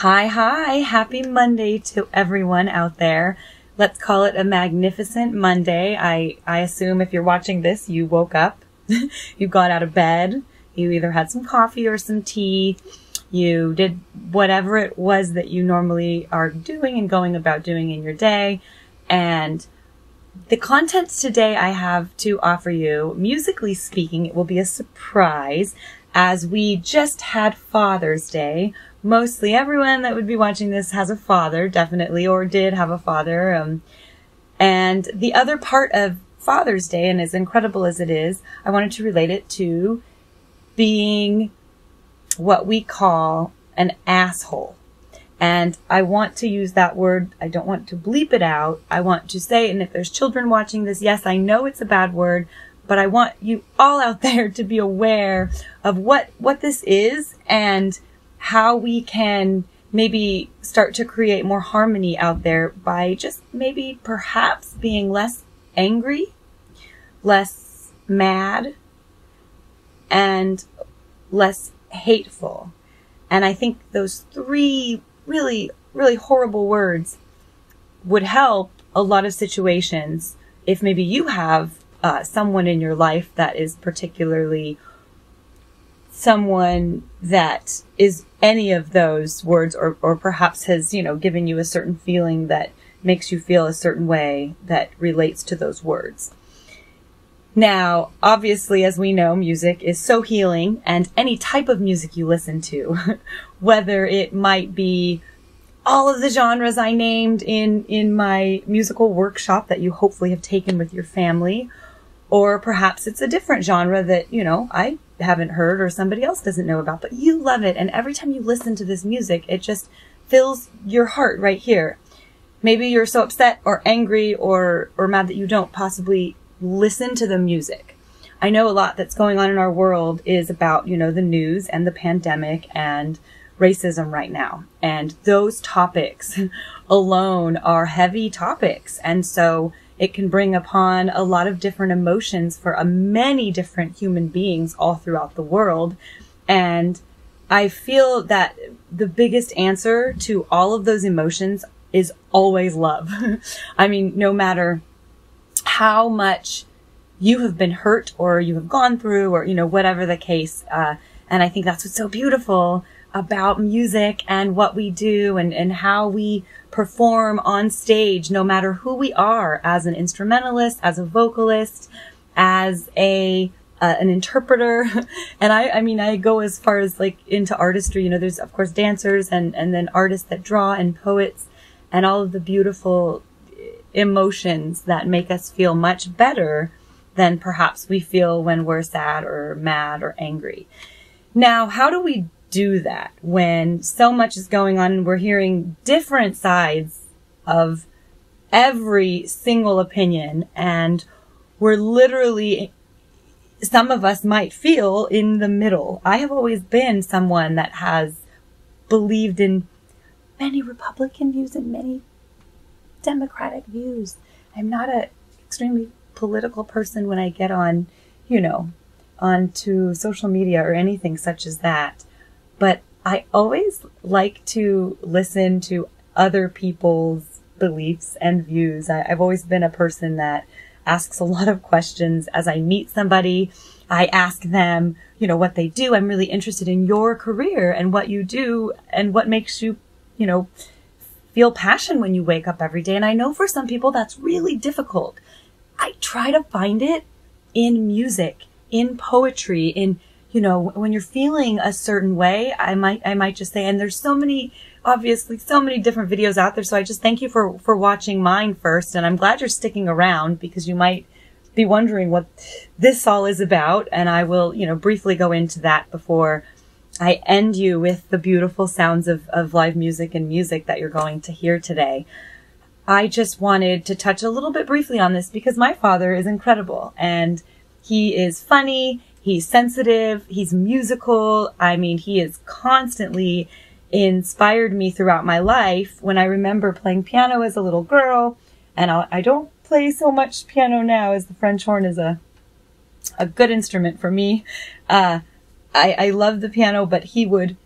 Hi, happy Monday to everyone out there. Let's call it a magnificent Monday. I assume if you're watching this, you woke up, you got out of bed, you either had some coffee or some tea, you did whatever it was that you normally are doing and going about doing in your day. And the content today I have to offer you, musically speaking, it will be a surprise as we just had Father's Day. Mostly everyone that would be watching this has a father, definitely, or did have a father. And the other part of Father's Day, and as incredible as it is, I wanted to relate it to being what we call an asshole. And I want to use that word. I don't want to bleep it out. I want to say, and if there's children watching this, yes, I know it's a bad word, but I want you all out there to be aware of what this is and how we can maybe start to create more harmony out there by just maybe perhaps being less angry, less mad, and less hateful. And I think those three really, really horrible words would help a lot of situations if maybe you have someone in your life that is particularly someone that is any of those words, or perhaps has, given you a certain feeling that makes you feel a certain way that relates to those words. Now, obviously, as we know, music is so healing, and any type of music you listen to, whether it might be all of the genres I named in my musical workshop that you hopefully have taken with your family, or perhaps it's a different genre that, I haven't heard or somebody else doesn't know about, but you love it. And every time you listen to this music, it just fills your heart right here. Maybe you're so upset or angry or mad that you don't possibly listen to the music. I know a lot that's going on in our world is about, the news and the pandemic and racism right now. And those topics alone are heavy topics. And so it can bring upon a lot of different emotions for many different human beings all throughout the world. And I feel that the biggest answer to all of those emotions is always love. I mean, no matter how much you have been hurt or you have gone through or, whatever the case. And I think that's what's so beautiful about music and what we do and how we perform on stage, no matter who we are, as an instrumentalist, as a vocalist, as an interpreter. And I go as far as into artistry. There's of course dancers and then artists that draw and poets and all of the beautiful emotions that make us feel much better than perhaps we feel when we're sad or mad or angry. Now, how do we do that when so much is going on and we're hearing different sides of every single opinion, and we're literally, some of us might feel in the middle? I have always been someone that has believed in many Republican views and many Democratic views. I'm not an extremely political person when I get on, onto social media or anything such as that. But I always like to listen to other people's beliefs and views. I've always been a person that asks a lot of questions. As I meet somebody, I ask them, what they do. I'm really interested in your career and what you do and what makes you, feel passion when you wake up every day. And I know for some people that's really difficult. I try to find it in music, in poetry, in when you're feeling a certain way. I might just say, and there's so many different videos out there. So I just thank you for watching mine first. And I'm glad you're sticking around because you might be wondering what this all is about. And I will, briefly go into that before I end you with the beautiful sounds of live music and music that you're going to hear today. I just wanted to touch a little bit briefly on this because my father is incredible and he is funny. He's sensitive. He's musical. He has constantly inspired me throughout my life. When I remember playing piano as a little girl, and I don't play so much piano now, as the French horn is a good instrument for me. I love the piano, but he would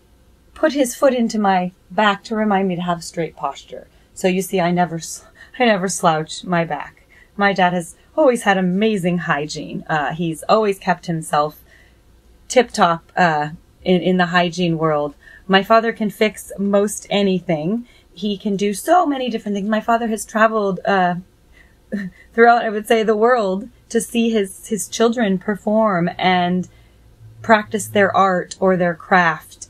put his foot into my back to remind me to have straight posture. So you see, I never slouch my back. My dad has always had amazing hygiene. He's always kept himself tip-top in the hygiene world. My father can fix most anything. He can do so many different things. My father has traveled throughout, I would say, the world to see his children perform and practice their art or their craft.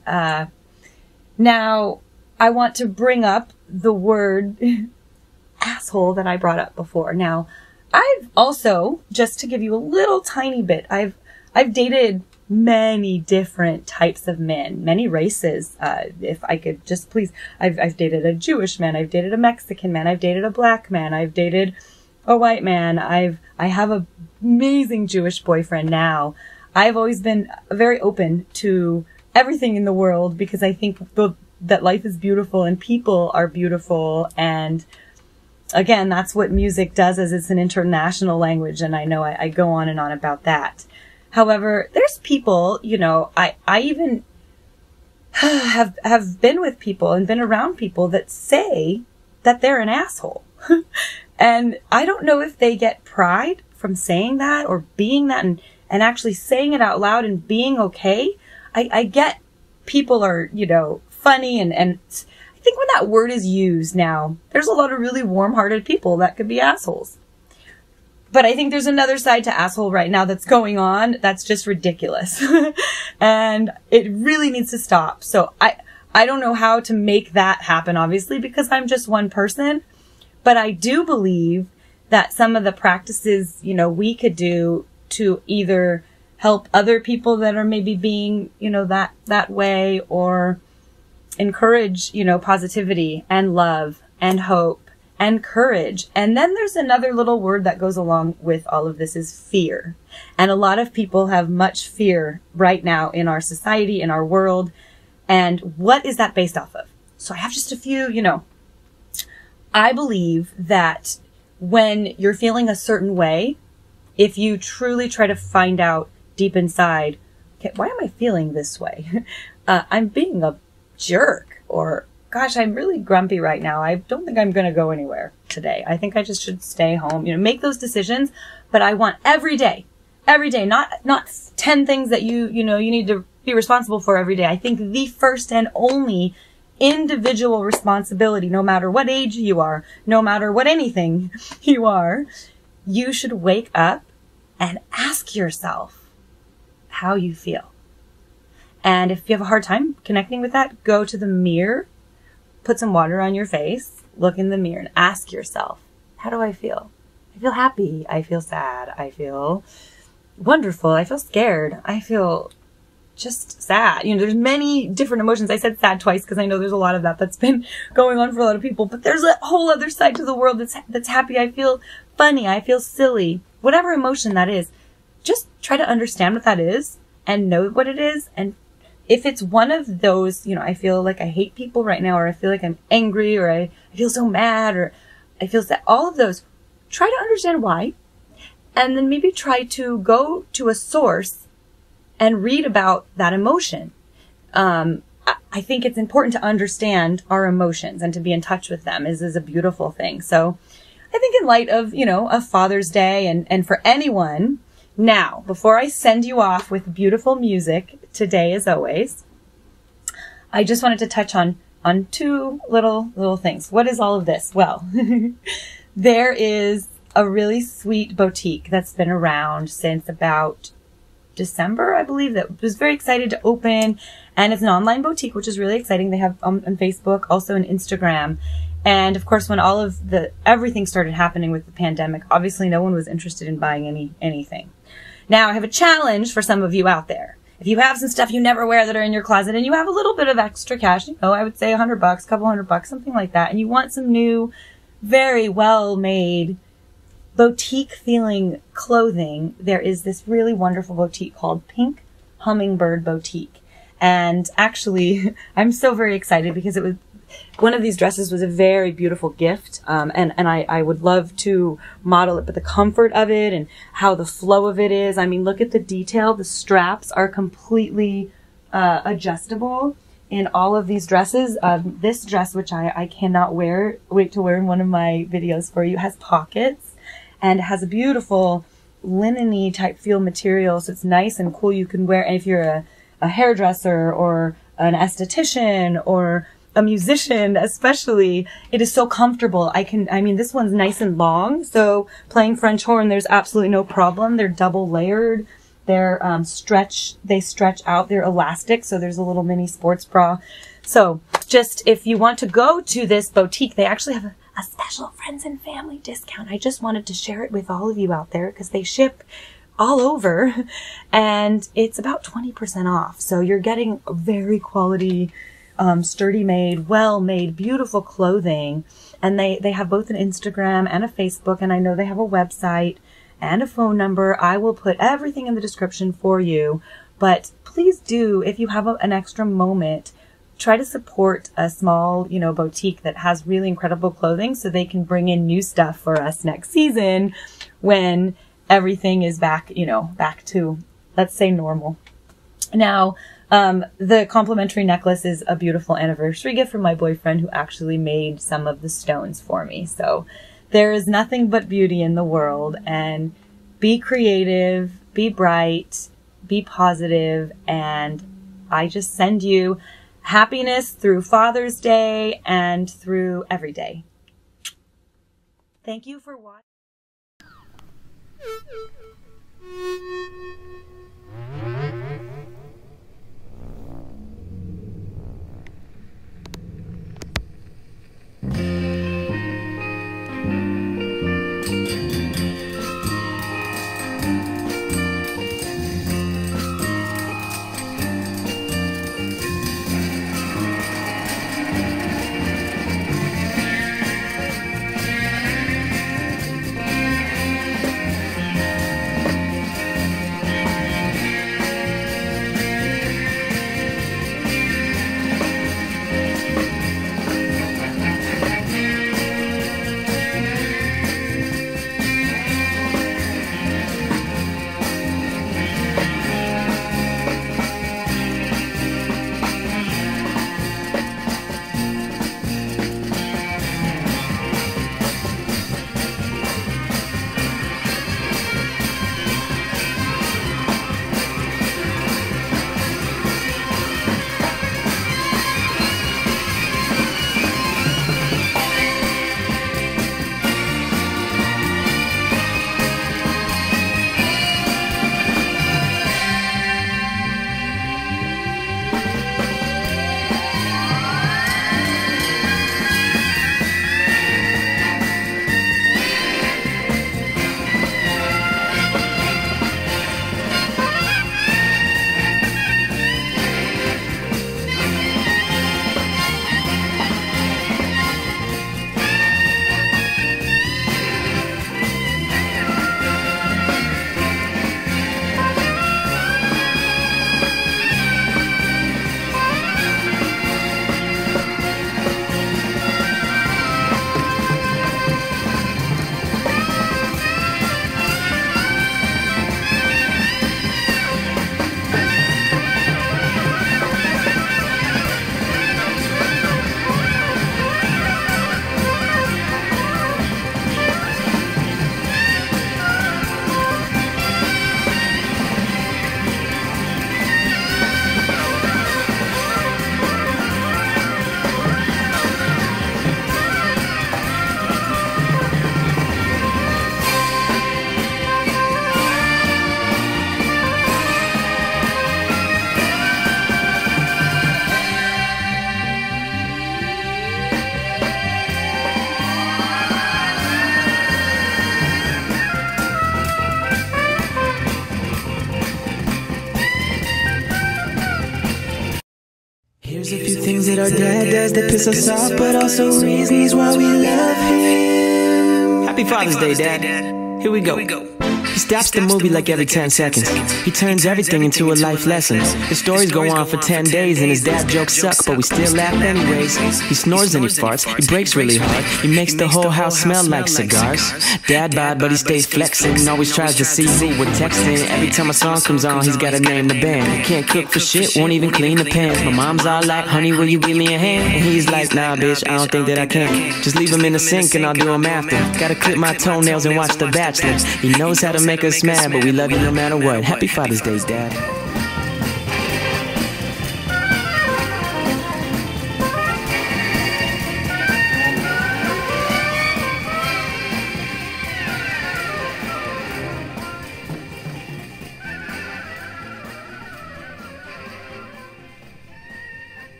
Now, I want to bring up the word asshole that I brought up before. Now, I've also, just to give you a little tiny bit, I've dated many different types of men, many races. If I could just please, I've dated a Jewish man, I've dated a Mexican man, I've dated a black man, I've dated a white man. I have an amazing Jewish boyfriend now. I've always been very open to everything in the world because I think that life is beautiful and people are beautiful. And again, that's what music does, as it's an international language. And I know I go on and on about that. However, there's people, you know, I even have been with people and been around people that say that they're an asshole. And I don't know if they get pride from saying that or being that and actually saying it out loud and being okay. I get people are, you know, funny and I think when that word is used now, there's a lot of really warm-hearted people that could be assholes. But I think there's another side to asshole right now that's going on that's just ridiculous. And it really needs to stop. So I don't know how to make that happen, obviously, because I'm just one person. But I do believe that some of the practices, you know, we could do to either help other people that are maybe being, you know, that way, or encourage, you know, positivity and love and hope and courage. And then there's another little word that goes along with all of this is fear. And a lot of people have much fear right now in our society, in our world. And what is that based off of? So I have just a few, you know, I believe that when you're feeling a certain way, if you truly try to find out deep inside, okay, why am I feeling this way? I'm being a jerk, or gosh, I'm really grumpy right now. I don't think I'm going to go anywhere today. I think I just should stay home, you know, make those decisions. But I want every day, not 10 things that you need to be responsible for every day. I think the first and only individual responsibility, no matter what age you are, no matter what anything you are, you should wake up and ask yourself how you feel. And if you have a hard time connecting with that, go to the mirror, put some water on your face, look in the mirror and ask yourself, how do I feel? I feel happy. I feel sad. I feel wonderful. I feel scared. I feel just sad. You know, there's many different emotions. I said sad twice because I know there's a lot of that's been going on for a lot of people, but there's a whole other side to the world that's happy. I feel funny. I feel silly. Whatever emotion that is, just try to understand what that is and know what it is. And if it's one of those, you know, I feel like I hate people right now, or I feel like I'm angry, or I feel so mad, or I feel sad, all of those, try to understand why. And then maybe try to go to a source and read about that emotion. I think it's important to understand our emotions and to be in touch with them is a beautiful thing. So I think in light of, you know, a Father's Day and for anyone, now, before I send you off with beautiful music today, as always, I just wanted to touch on two little things. What is all of this? Well, there is a really sweet boutique that's been around since about December, I believe, that was very excited to open. And it's an online boutique, which is really exciting. They have on Facebook, also on Instagram. And of course, when all of everything started happening with the pandemic, obviously no one was interested in buying anything. Now I have a challenge for some of you out there. If you have some stuff you never wear that are in your closet and you have a little bit of extra cash, you know, I would say $100, couple $100, something like that, and you want some new, very well made boutique feeling clothing, there is this really wonderful boutique called Pink Hummingbird Boutique. And actually, I'm so very excited because it was one of these dresses was a very beautiful gift. And I would love to model it, but the comfort of it and how the flow of it is. I mean, look at the detail. The straps are completely adjustable. in all of these dresses. This dress, which I cannot wait to wear in one of my videos for you, has pockets and it has a beautiful linen-y type feel material. So it's nice and cool. You can wear, and if you're a hairdresser or an esthetician or a musician especially, it is so comfortable. I mean, this one's nice and long, so playing French horn, there's absolutely no problem. They're double layered. They're they stretch out. They're elastic, so there's a little mini sports bra. So just if you want to go to this boutique, they actually have a special friends and family discount. I just wanted to share it with all of you out there because they ship all over and it's about 20% off. So you're getting very quality, sturdy made, well made, beautiful clothing. And they have both an Instagram and a Facebook, and I know they have a website and a phone number. I will put everything in the description for you, but please do, if you have an extra moment, try to support a small, boutique that has really incredible clothing so they can bring in new stuff for us next season when everything is back, back to, let's say, normal. Now, the complimentary necklace is a beautiful anniversary gift from my boyfriend who actually made some of the stones for me. So there is nothing but beauty in the world, and be creative, be bright, be positive, and I just send you happiness through Father's Day and through every day. Thank you for watching. Here's a few things that our dad does that piss us off, but also reasons why we love him. Happy Father's Day, Dad. Here we go. He stops the movie like every 10 seconds. He turns everything into a life lesson. The stories go on for 10 days and his dad jokes suck, but we still laugh anyways. He snores and he farts, he breaks really hard. He makes the whole house smell like cigars. Dad bod, but he stays flexing. Always tries to see who we're texting. Every time a song comes on, he's gotta name the band. He can't cook for shit, won't even clean the pans. My mom's all like, honey, will you give me a hand? And he's like, nah bitch, I don't think that I can. Just leave him in the sink and I'll do him after. Gotta clip my toenails and watch The Bachelor. He knows how to make us mad, but we love you no matter what. Happy Father's Day, Dad.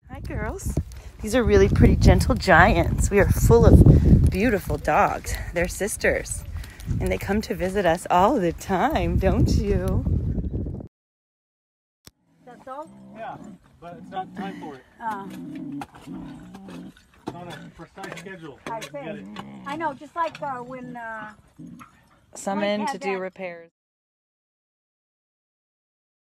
Hi girls. These are really pretty gentle giants. We are full of beautiful dogs. They're sisters. And they come to visit us all the time, don't you? That dog? Yeah, but it's not time for it. It's on a precise schedule. I Get it. know, just like when Summoned Mike to had do that. repairs.